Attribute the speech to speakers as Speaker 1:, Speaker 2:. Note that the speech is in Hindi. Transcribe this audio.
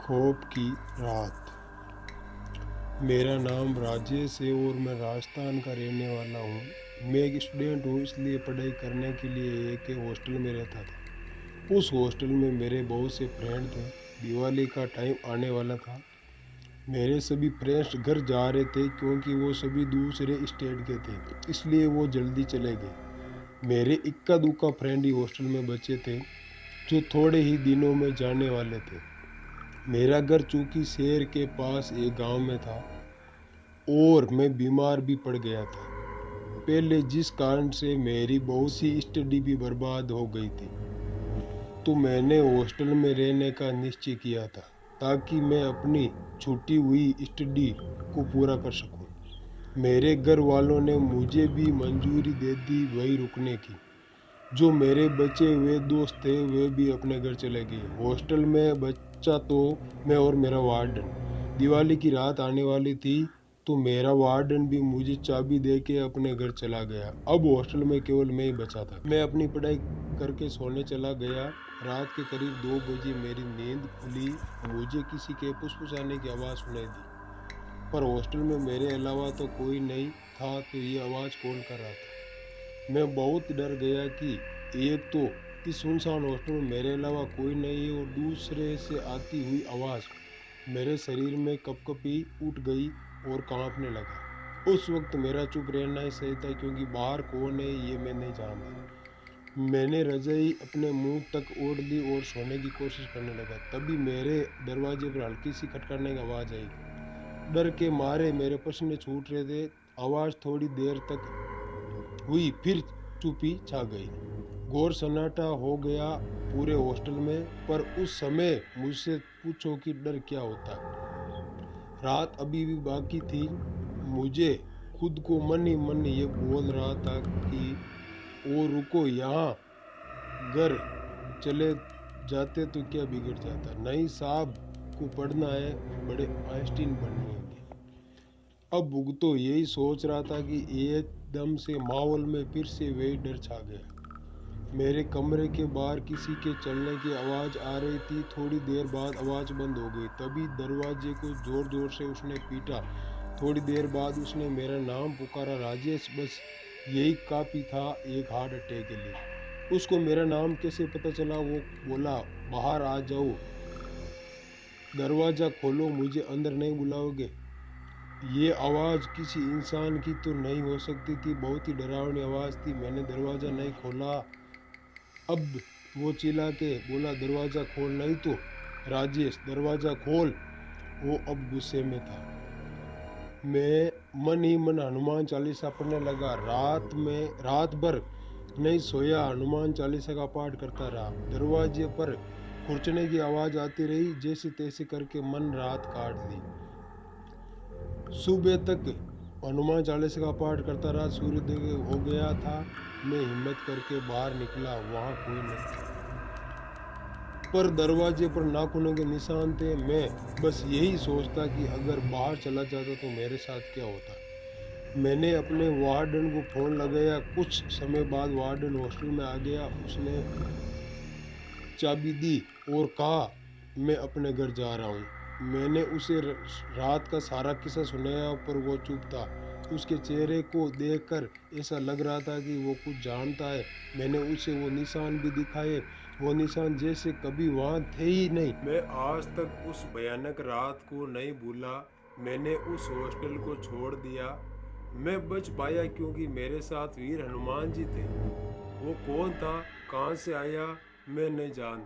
Speaker 1: खौफ की रात। मेरा नाम राजेश है और मैं राजस्थान का रहने वाला हूँ। मैं एक स्टूडेंट हूँ, इसलिए पढ़ाई करने के लिए एक हॉस्टल में रहता था। उस हॉस्टल में मेरे बहुत से फ्रेंड थे। दिवाली का टाइम आने वाला था। मेरे सभी फ्रेंड्स घर जा रहे थे क्योंकि वो सभी दूसरे स्टेट के थे, इसलिए वो जल्दी चले गए। मेरे इक्का दुक्का फ्रेंड ही हॉस्टल में बचे थे जो थोड़े ही दिनों में जाने वाले थे। मेरा घर चूंकि शहर के पास एक गांव में था और मैं बीमार भी पड़ गया था पहले, जिस कारण से मेरी बहुत सी स्टडी भी बर्बाद हो गई थी। तो मैंने हॉस्टल में रहने का निश्चय किया था ताकि मैं अपनी छूटी हुई स्टडी को पूरा कर सकूं। मेरे घर वालों ने मुझे भी मंजूरी दे दी वही रुकने की। जो मेरे बचे हुए दोस्त थे वे भी अपने घर चले गए। हॉस्टल में बच्चा तो मैं और मेरा वार्डन। दिवाली की रात आने वाली थी तो मेरा वार्डन भी मुझे चाबी दे के अपने घर चला गया। अब हॉस्टल में केवल मैं ही बचा था। मैं अपनी पढ़ाई करके सोने चला गया। रात के करीब 2 बजे मेरी नींद खुली। मुझे किसी के फुसफुसाने की आवाज़ सुनाई दी, पर हॉस्टल में मेरे अलावा तो कोई नहीं था, तो ये आवाज़ कौन कर रहा था। मैं बहुत डर गया कि एक तो इस सुनसान हॉस्टल में मेरे अलावा कोई नहीं है और दूसरे से आती हुई आवाज़। मेरे शरीर में कपकपी उठ गई और कांपने लगा। उस वक्त मेरा चुप रहना ही सही था, क्योंकि बाहर कौन है ये मैं नहीं जानता। मैंने रजाई अपने मुंह तक ओढ़ ली और सोने की कोशिश करने लगा। तभी मेरे दरवाजे पर हल्की सी खटखटाने की आवाज़ आई। डर के मारे मेरे पसीने छूट रहे थे। आवाज़ थोड़ी देर तक हुई, फिर चुप्पी छा गई। घोर सन्नाटा हो गया पूरे हॉस्टल में। पर उस समय मुझसे पूछो कि डर क्या होता है। रात अभी भी बाकी थी। मुझे खुद को मन ही मन ये बोल रहा था कि ओ रुको, यहाँ घर चले जाते तो क्या बिगड़ जाता। नहीं साहब को पढ़ना है, बड़े आइंस्टीन बनेंगे। अब भुगतो यही सोच रहा था कि एकदम से माहौल में फिर से वही डर छा गया। मेरे कमरे के बाहर किसी के चलने की आवाज़ आ रही थी। थोड़ी देर बाद आवाज़ बंद हो गई। तभी दरवाजे को ज़ोर ज़ोर से उसने पीटा। थोड़ी देर बाद उसने मेरा नाम पुकारा, राजेश। बस यही काफ़ी था एक हार्ट अटैक के लिए। उसको मेरा नाम कैसे पता चला? वो बोला, बाहर आ जाओ, दरवाज़ा खोलो, मुझे अंदर नहीं बुलाओगे? ये आवाज़ किसी इंसान की तो नहीं हो सकती थी। बहुत ही डरावनी आवाज़ थी। मैंने दरवाज़ा नहीं खोला। अब वो चिल्ला के बोला, दरवाज़ा खोल, नहीं तो राजेश दरवाज़ा खोल। वो अब गुस्से में था। मैं मन ही मन हनुमान चालीसा पढ़ने लगा। रात भर नहीं सोया, हनुमान चालीसा का पाठ करता रहा। दरवाजे पर खुरचने की आवाज़ आती रही। जैसे तैसे करके मन रात काट ली। सुबह तक हनुमान चालीसा का पाठ करता रहा। सूर्योदय हो गया था। मैं हिम्मत करके बाहर निकला, वहाँ कोई नहीं था, पर दरवाजे पर नाखूनों के निशान थे। मैं बस यही सोचता कि अगर बाहर चला जाता तो मेरे साथ क्या होता। मैंने अपने वार्डन को फ़ोन लगाया। कुछ समय बाद वार्डन हॉस्टल में आ गया। उसने चाबी दी और कहा, मैं अपने घर जा रहा हूँ। मैंने उसे रात का सारा किस्सा सुनाया, पर वो चुप था। उसके चेहरे को देखकर ऐसा लग रहा था कि वो कुछ जानता है। मैंने उसे वो निशान भी दिखाए, वो निशान जैसे कभी वहाँ थे ही नहीं। मैं आज तक उस भयानक रात को नहीं भूला। मैंने उस हॉस्टल को छोड़ दिया। मैं बच पाया क्योंकि मेरे साथ वीर हनुमान जी थे। वो कौन था, कहाँ से आया, मैं नहीं जानता।